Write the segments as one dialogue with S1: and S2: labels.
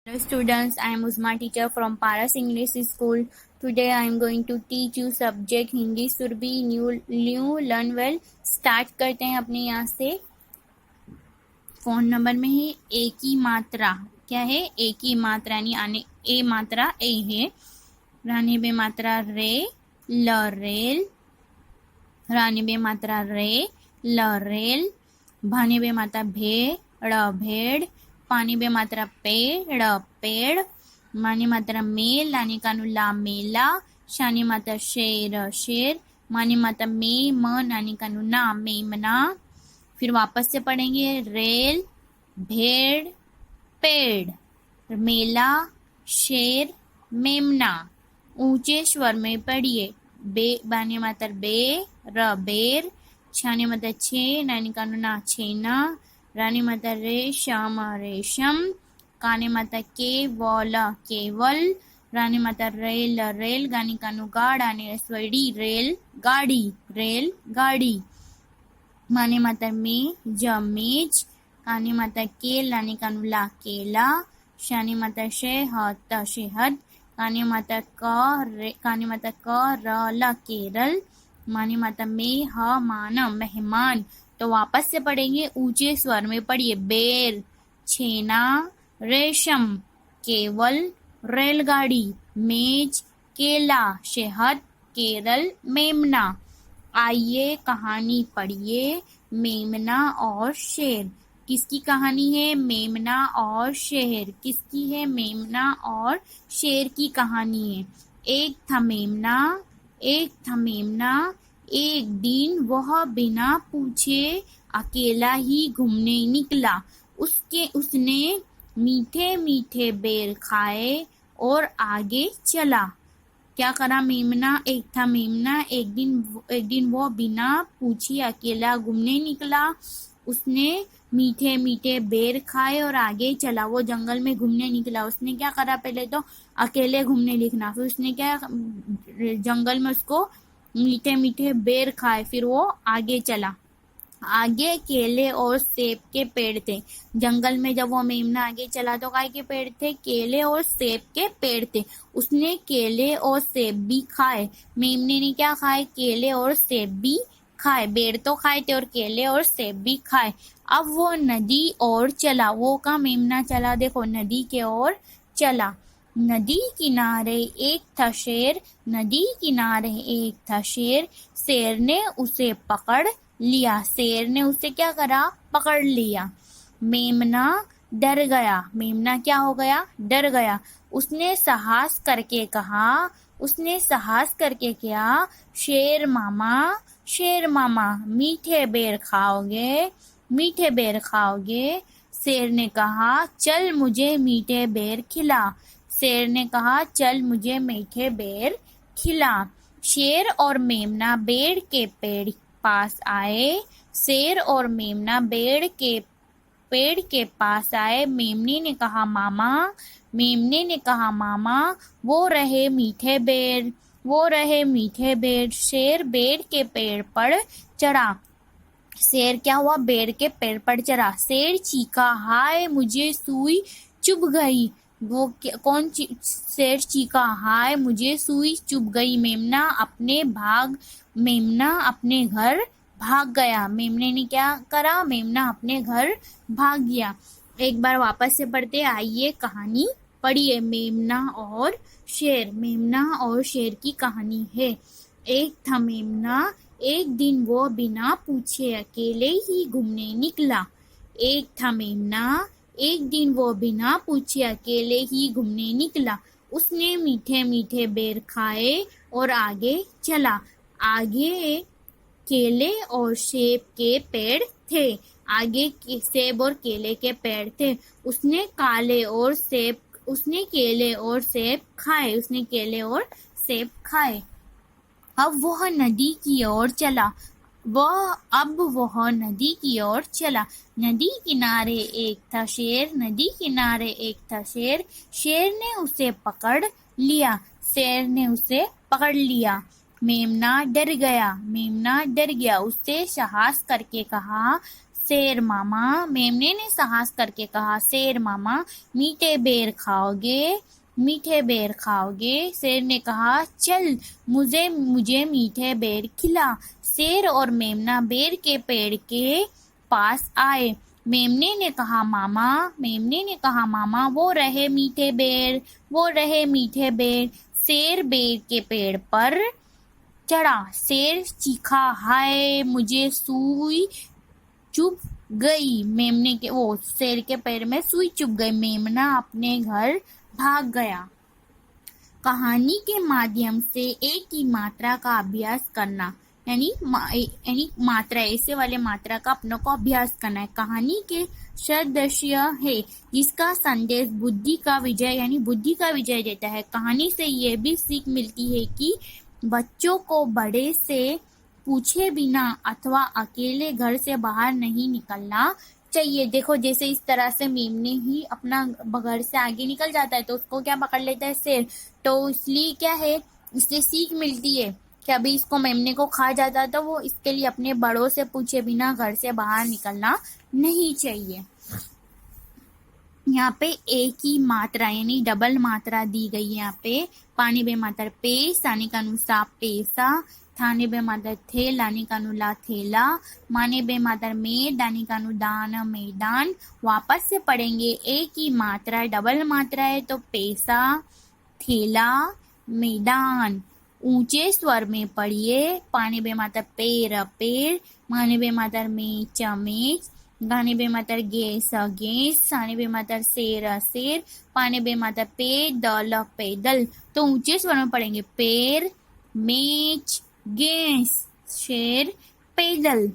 S1: Hello students, I am Uzma teacher from Paras English School. Today I am going to teach you subject Hindi Surabhi new learn well. Start करते हैं अपने यहाँ से। Phone number में है एक ही मात्रा। क्या है? एक ही मात्रा यानी आने ए मात्रा ए है। रानी बे मात्रा रे ल रेल, रानी बे मात्रा रे ल रेल, भाने बे मात्रा भे ड़ भेड़, पानी बे मात्रा पेड़ पेड़, मानी मात्रा मेल लानी कानू ला मेला, शानी मात्रा शेर शेर, मानी मात्रा मे म नानी कानू ना मेमना। फिर वापस से पढ़ेंगे। रेल, भेड़, पेड़, मेला, शेर, मेमना। ऊंचे स्वर में पढ़िए। बे बानी मात्रा बे र बेर, छानी मात्रा छे नानी कानू ना छेना, रानी माता रेशम रेशम, काने माता केवल केवल, रानी माता रेल रेल, गानी कानू गाड़ा ने स्वड़ी रेल गाड़ी, माने माता में जमेज, काने माता केल लानी कानू ला केला, शानी माता शहद, काने माता क र ला केरल, मानी माता में ह मान मेहमान। तो वापस से पढ़ेंगे। ऊंचे स्वर में पढ़िए। बेर, छेना, रेशम, केवल, रेलगाड़ी, मेज, केला, शहद, केरल, मेमना। आइए कहानी पढ़िए। मेमना और शेर। किसकी कहानी है? मेमना और शेर। किसकी है? मेमना और शेर की कहानी है। एक था मेमना, एक दिन वह बिना पूछे अकेला ही घूमने निकला। उसने मीठे मीठे बेर खाए और आगे चला। क्या करा मेमना? एक था मेमना, एक दिन वो बिना पूछे अकेला घूमने निकला। उसने मीठे मीठे बेर खाए और आगे चला। वो जंगल में घूमने निकला। उसने क्या करा? पहले तो अकेले घूमने निकला, फिर उसने क्या जंगल में उसको मीठे मीठे बेर खाए, फिर वो आगे चला। आगे केले और सेब के पेड़ थे। जंगल में जब वो मेमना आगे चला तो काय के पेड़ थे? केले और सेब के पेड़ थे। उसने केले और सेब भी खाए। मेमने ने क्या खाए? केले और सेब भी खाए। बेर तो खाए थे और केले और सेब भी खाए। अब वो नदी और चला। वो का मेमना चला, देखो नदी के ओर चला। नदी किनारे एक था शेर, नदी किनारे एक था शेर, शेर ने उसे पकड़ लिया। शेर ने उसे क्या करा? पकड़ लिया। मेमना डर गया। मेमना क्या हो गया? डर गया। उसने साहस करके कहा, क्या? शेर मामा मीठे बेर खाओगे? शेर ने कहा चल मुझे मीठे बेर खिला। शेर ने कहा चल मुझे मीठे बेर खिला। शेर और मेमना पेड़ के पास आए। शेर और मेमना पेड़ के पास आए। मेमने ने कहा मामा वो रहे मीठे बेर। शेर बेर के पेड़ पर चढ़ा। शेर क्या हुआ? बेर के पेड़ पर चढ़ा। शेर चीखा, हाय मुझे सुई चुभ गई। शेर चीखा, हाय मुझे सुई चुभ गई। मेमना अपने घर भाग गया। मेमने ने क्या करा? मेमना अपने घर भाग गया। एक बार वापस से पढ़ते। आइए कहानी पढ़िए। मेमना और शेर की कहानी है। एक था मेमना, एक दिन वो बिना पूछे अकेले ही घूमने निकला। एक था मेमना, एक दिन वो बिना पूछे अकेले ही घूमने निकला। उसने मीठे मीठे बेर खाए और आगे चला। आगे केले और सेब के पेड़ थे। आगे सेब और केले के पेड़ थे। उसने केले और सेब खाए। अब वह नदी की ओर चला। नदी किनारे एक था शेर, शेर ने उसे पकड़ लिया। मेमना डर गया। उससे साहस करके कहा, शेर मामा, मेमने ने साहस करके कहा। शेर मामा, मीठे बेर खाओगे? मीठे बेर खाओगे? शेर ने कहा, चल मुझे मुझे मीठे बेर खिला। शेर और मेमना बेर के पेड़ के पास आए। मेमने ने कहा मामा, वो रहे मीठे बेर, वो रहे मीठे बेर। शेर बेर के पेड़ पर चढ़ा। शेर चीखा, हाय मुझे सुई चुभ गई। मेमने के वो शेर के पैर में सुई चुभ गई। मेमना अपने घर भाग गया। कहानी के माध्यम से एक की मात्रा का अभ्यास करना, यानी मात्रा, ऐसे वाले मात्रा का अपनों को अभ्यास करना है। कहानी के सदृश्य है जिसका संदेश बुद्धि का विजय, यानी बुद्धि का विजय देता है। कहानी से ये भी सीख मिलती है कि बच्चों को बड़े से पूछे बिना अथवा अकेले घर से बाहर नहीं निकलना चाहिए। देखो जैसे इस तरह से मेमने ही अपना घर से आगे निकल जाता है तो उसको क्या पकड़ लेता है? शेर। तो इसलिए क्या है, इससे सीख मिलती है कि अभी इसको मेमने को खा जाता है तो वो इसके लिए अपने बड़ों से पूछे बिना घर से बाहर निकलना नहीं चाहिए। यहाँ पे एक ही मात्रा यानी डबल मात्रा दी गई है। यहाँ पे पानी बे मातर पे, साने का अनुसार पैसा, थाने बे मातर थे, लाने का नुला थेला, माने बे मातर में, दाने का दान मैदान। वापस से पढ़ेंगे। एक ही मात्रा डबल मात्रा है तो पैसा, थेला, मैदान। ऊंचे स्वर में पढ़िए। पानी बे मातर पेड़ पेड़, माने बे मातर में चमेच, गाने बे मातर गैस गैस, साने बे मातर शेर शेर, पाने बे मातर पैदल पैदल। तो ऊंचे स्वर में पढ़ेंगे। पेड़, मेच, गैस, शेर, पैदल।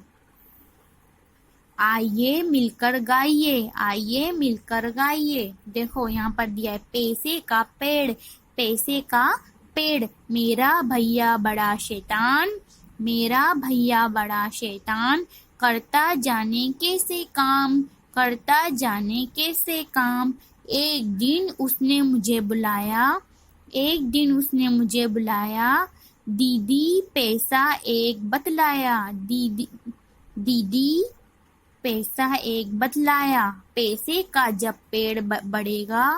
S1: आइए मिलकर गाइए, आइए मिलकर गाइए। देखो यहाँ पर दिया है पैसे का पेड़, पैसे का पेड़। मेरा भैया बड़ा शैतान, मेरा भैया बड़ा शैतान, करता जाने कैसे काम, करता जाने कैसे काम। एक दिन उसने मुझे बुलाया, एक दिन उसने मुझे बुलाया, दीदी पैसा एक बतलाया, दीदी पैसा एक बतलाया। पैसे का जब पेड़ बढ़ेगा,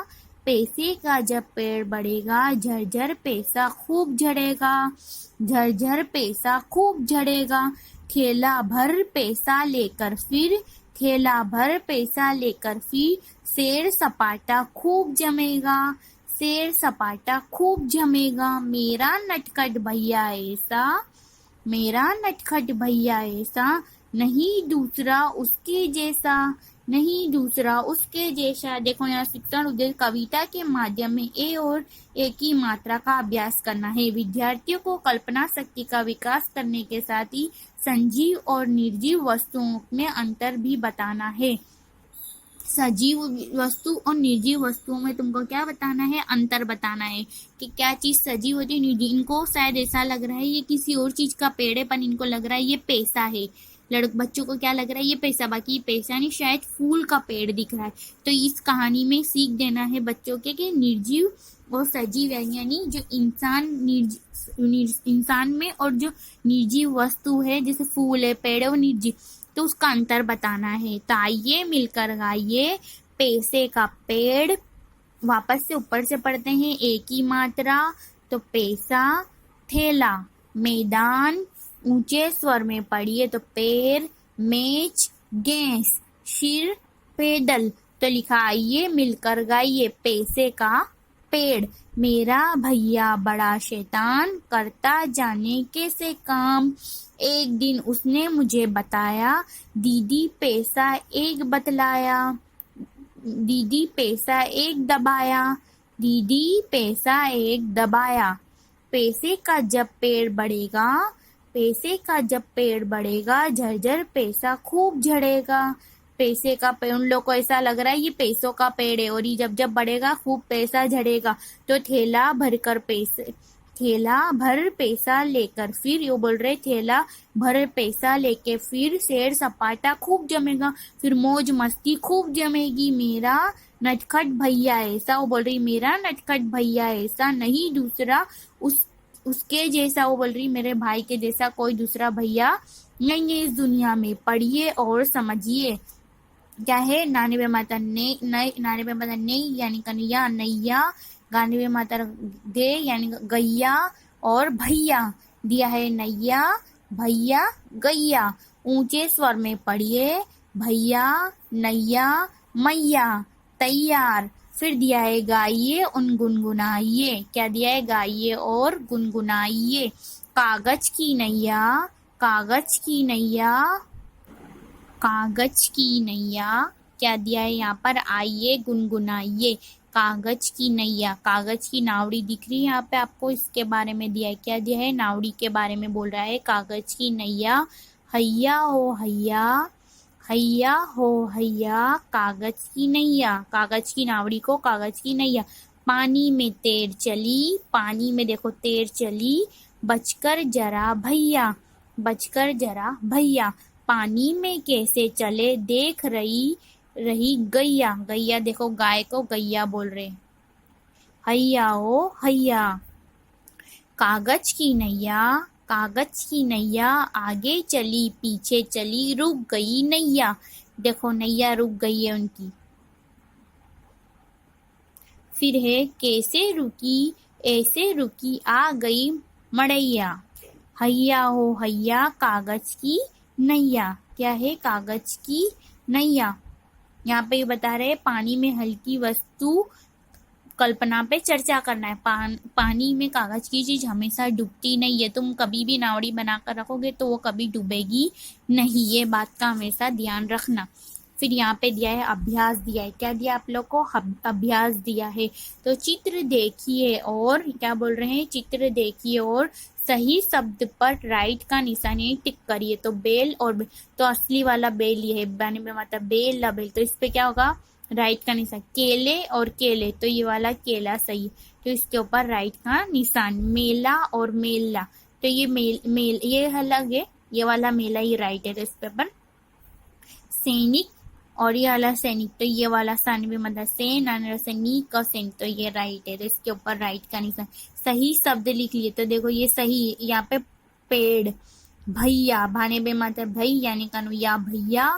S1: पैसे का जब पेड़ बढ़ेगा, झरझर पैसा खूब झड़ेगा, झरझर पैसा खूब झड़ेगा। थैला भर पैसा लेकर फिर, थैला भर पैसा लेकर फिर, शेर सपाटा खूब जमेगा, शेर सपाटा खूब जमेगा। मेरा नटखट भैया ऐसा, मेरा नटखट भैया ऐसा, नहीं दूसरा उसके जैसा, नहीं दूसरा उसके जैसा। देखो यहाँ शिक्षण उद्देश्य कविता के माध्यम में ए और ए की मात्रा का अभ्यास करना है। विद्यार्थियों को कल्पना शक्ति का विकास करने के साथ ही सजीव और निर्जीव वस्तुओं में अंतर भी बताना है। सजीव वस्तु और निर्जीव वस्तुओं में तुमको क्या बताना है? अंतर बताना है कि क्या चीज सजीव होती है, निर्जीव। इनको शायद ऐसा लग रहा है ये किसी और चीज का पेड़ है, पर इनको लग रहा है ये पैसा है। बच्चों को क्या लग रहा है? ये पैसा, बाकी ये पैसा नहीं, शायद फूल का पेड़ दिख रहा है। तो इस कहानी में सीख देना है बच्चों के कि निर्जीव और सजीव है, यानी जो इंसान में और जो निर्जीव वस्तु है जैसे फूल है, पेड़ है, वो निर्जीव, तो उसका अंतर बताना है। तो आइए मिलकर गाइए। पैसे का पेड़, वापस से ऊपर से पढ़ते हैं। एक ही मात्रा तो पैसा, थैला, मैदान, ऊंचे स्वर में पढ़िए तो पैर, मेज, गैस, सिर, पैदल। तो लिखा आइए मिलकर गाइए। पैसे का पेड़, मेरा भैया बड़ा शैतान, करता जाने कैसे काम। एक दिन उसने मुझे बताया, दीदी पैसा एक बतलाया, दीदी पैसा एक दबाया, दीदी पैसा एक दबाया। पैसे का जब पेड़ बढ़ेगा, पैसे का जब पेड़ बढ़ेगा, झरझर पैसा खूब झड़ेगा। पैसे का पेड़, उन लोग को ऐसा लग रहा है ये पैसों का पेड़ है और ये जब जब बढ़ेगा खूब पैसा झड़ेगा। तो थैला भरकर पैसे, थैला भर पैसा लेकर फिर, ये बोल रहे थैला भर पैसा लेके फिर, शेर सपाटा खूब जमेगा, फिर मौज मस्ती खूब जमेगी। मेरा नटखट भैया ऐसा, वो बोल रही मेरा नटखट भैया ऐसा, नहीं दूसरा उसके जैसा, वो बोल रही मेरे भाई के जैसा कोई दूसरा भैया नहीं है इस दुनिया में, पढ़िए और समझिए। क्या है, नानी बे माता ने नई, नानी बे माता नहीं यानी कन्हैया नैया, गानी बे माता गे यानी गैया, और भैया दिया है नैया भैया गैया। ऊंचे स्वर में पढ़िए, भैया नैया मैया तैयार। फिर दिया है गाइए और गुनगुनाइए। क्या दिया है, गाइए और गुनगुनाइए। कागज की नैया, कागज की नैया, कागज की नैया। क्या दिया है यहाँ पर, आइए गुनगुनाइए। कागज की नैया, कागज की नावड़ी दिख रही है यहाँ पे आपको, इसके बारे में दिया है। क्या दिया है, नावड़ी के बारे में बोल रहा है। कागज की नैया, हैया हो हैया, हैया हो हैया, कागज की नैया। कागज की नावड़ी को कागज की नैया। पानी में तैर चली, पानी में देखो तैर चली, बचकर जरा भैया, बचकर जरा भैया। पानी में कैसे चले, देख रही रही गैया, गैया देखो गाय को गैया बोल रहे। हैया हो हैया। कागज की नैया, कागज की नैया, आगे चली पीछे चली, रुक गई नैया। देखो नैया रुक गई है उनकी। फिर है, कैसे रुकी ऐसे रुकी, आ गई मड़ैया। हैया हो हैया, कागज की नैया। क्या है, कागज की नैया। यहाँ पे बता रहे पानी में हल्की वस्तु कल्पना पे चर्चा करना है। पानी में कागज की चीज हमेशा डूबती नहीं है। तुम कभी भी नावड़ी बनाकर रखोगे तो वो कभी डूबेगी नहीं, ये बात का हमेशा ध्यान रखना। फिर यहाँ पे दिया है अभ्यास दिया है। क्या दिया आप लोग को, अभ्यास दिया है। तो चित्र देखिए और क्या बोल रहे हैं, चित्र देखिए और सही शब्द पर राइट का निशान टिक करिए। तो बेल और तो असली वाला बेल ये है, बाने में मतलब बेल ला बेल, तो इस पे क्या होगा, राइट का निशान। केले और केले, तो ये वाला केला सही, तो इसके ऊपर राइट का निशान। मेला और मेला, तो ये मेल ये अलग है, ये वाला मेला ही राइट है, तो इस पर सैनिक और ये वाला सैनिक, तो ये वाला सान भी मतलब सेन सैनिक का सैनिक, तो ये राइट है, तो इसके ऊपर राइट का निशान। सही शब्द लिख लिए, तो देखो ये सही, यहाँ पे पेड़, भैया भाने बे मातर भई यानी कानू या भैया।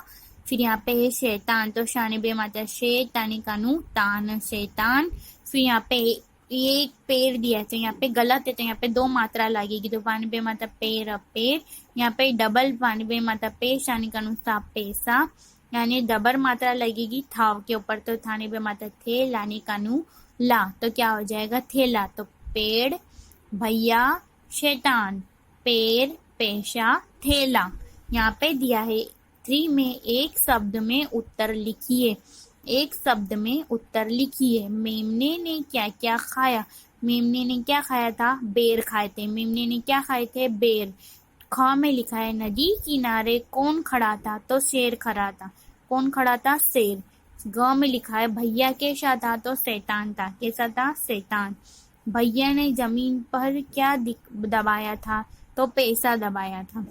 S1: फिर यहाँ पे है शैतान, तो शाने बे मातर शेत यानी कानू तान शैतान। फिर यहाँ पे ये एक पेड़ दिया है, तो यहाँ पे गलत है, तो यहाँ पे दो मात्रा लगेगी, तो पानी बे माता पेड़ पेड़। यहाँ पे डबल पानी बे माता पेश यानी कानू सा पैसा, यानी डबल मात्रा लगेगी थाव के ऊपर, तो थाने पे मात्रा थे लाने कानू ला, तो क्या हो जाएगा थेला। तो पेड़ भैया शैतान, पेड़ पेशा थेला। यहाँ पे दिया है 3 में एक शब्द में उत्तर लिखिए, एक शब्द में उत्तर लिखिए। मेमने ने क्या क्या खाया, मेमने ने क्या खाया था, बेर खाए थे। मेमने ने क्या खाए थे, बेर। ख में लिखा है नदी किनारे कौन खड़ा था, तो शेर खड़ा था। कौन खड़ा था, शेर। ग में लिखा है भैया कैसा था, तो शैतान था। कैसा था, शैतान। भैया ने जमीन पर क्या दबाया था, तो पैसा दबाया था।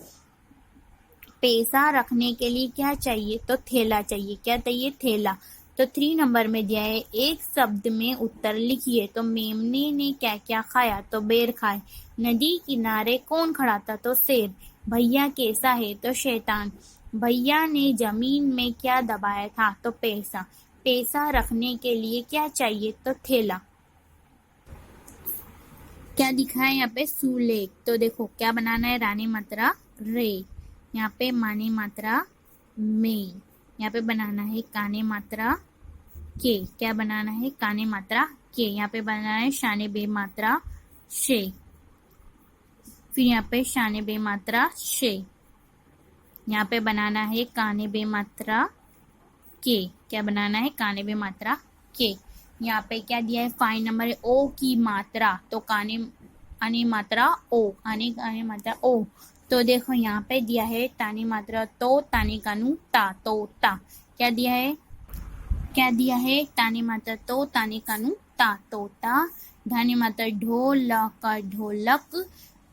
S1: पैसा रखने के लिए क्या चाहिए, तो थैला चाहिए। क्या चाहिए, थैला। तो 3 नंबर में दिया है एक शब्द में उत्तर लिखिए। तो मेमने ने क्या क्या खाया, तो बेर खाए। नदी किनारे कौन खड़ा था, तो शेर। भैया कैसा है, तो शैतान। भैया ने जमीन में क्या दबाया था, तो पैसा। पैसा रखने के लिए क्या चाहिए, तो थैला। क्या दिखा है यहाँ पे, सुलेख। तो देखो क्या बनाना है, रानी मात्रा रे, यहाँ पे माने मात्रा में, यहाँ पे बनाना है काने मात्रा के। क्या बनाना है, काने मात्रा के। यहाँ पे बनाना है शाने बे मात्रा शे। फिर यहाँ पे शाने बे मात्रा शे। यहाँ पे बनाना है काने बे मात्रा के। क्या बनाना है, काने बे मात्रा के। यहाँ पे क्या दिया है, 5 नंबर है ओ की मात्रा। तो काने आने मात्रा ओ, आने मात्रा ओ। तो देखो यहाँ पे दिया है तानी मात्रा तो, ताने कानू ता, तो ता। क्या दिया है, क्या दिया है, ताने मात्रा तो, ताने कानू ता, तो ता। धानी मात्रा ढोलक का ढोलक।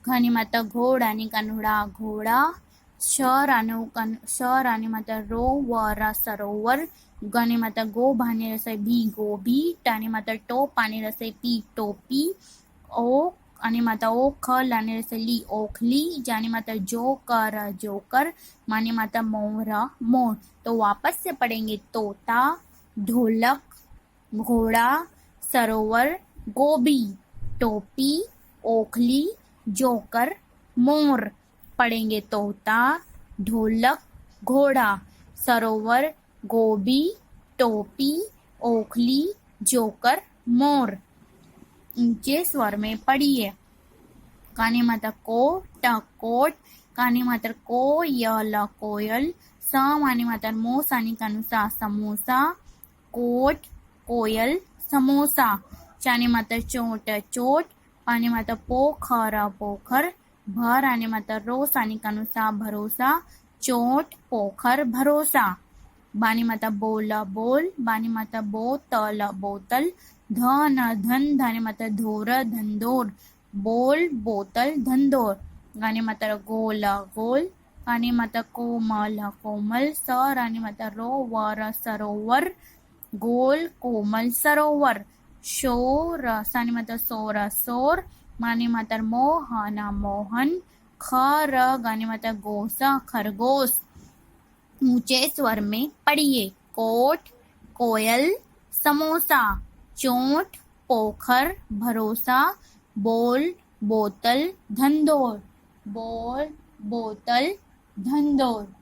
S1: घनी मात्रा घोड़ा ने कानूड़ा घोड़ा। शर आने मात्रा रो वरा सरोवर। गने मात्रा गो भाने रसे भी गोभी। टाने मात्रा टोप आने रसे पी टोपी। ओ आने माता ओ, ख लाने से ली, ओखली, जाने माता जोकर, माने माता मोरा, मोर। तो वापस से पढ़ेंगे, तोता, ढोलक, घोड़ा, सरोवर, गोभी, टोपी, ओखली, जोकर, मोर। पढ़ेंगे, तोता, ढोलक, घोड़ा, सरोवर, गोभी, टोपी, ओखली, जोकर, मोर। ऊंचे स्वर में पढ़िए। काने मातर को, ट कोट, काने मातर को, य कोयल, स माने मातर मो, सानी कानुसा समोसा, कोट, कोयल, समोसा। चाने मातर चोट, चोट, पाने मातर पोखर, पोखर, भर आने मातर रो, सानी कानुसा भरोसा, चोट, पोखर, भरोसा। बानी माता बोल, बोल, बानी माता बोतल, बोतल, धन, धन, धाने माता धोर, धंधोर, बोल, बोतल, धंधोर। गाने माता गोल, गोल, काने माता कोमल, कोमल, सर आने माता रोवर, सरोवर, गोल, कोमल, सरोवर। शोर, साने माता सोर, सोर, माने माता मोहन, मोहन, खर, गाने माता गोसा, खरगोश। ऊंचे स्वर में पढ़िए। कोट, कोयल, समोसा, चोट, पोखर, भरोसा, बोल, बोतल, धंधोर, बोल, बोतल, धंधोर,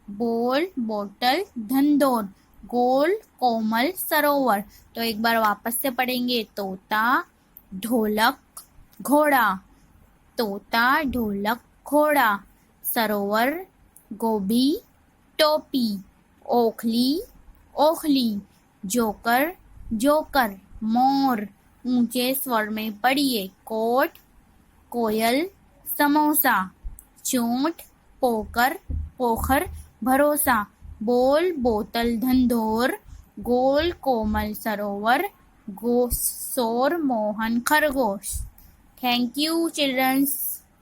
S1: बोल, बोतल, धंधोर, गोल, कोमल, सरोवर। तो एक बार वापस से पढ़ेंगे। तोता, ढोलक, घोड़ा, तोता, ढोलक, घोड़ा, सरोवर, गोभी, टोपी, ओखली, ओखली, जोकर, जोकर, मोर। ऊंचे स्वर में पढ़िए। कोट, कोयल, समोसा, चोट, पोकर, पोखर, भरोसा, बोल, बोतल, धंधोर, गोल, कोमल, सरोवर, सोर, मोहन, खरगोश। Thank you children's.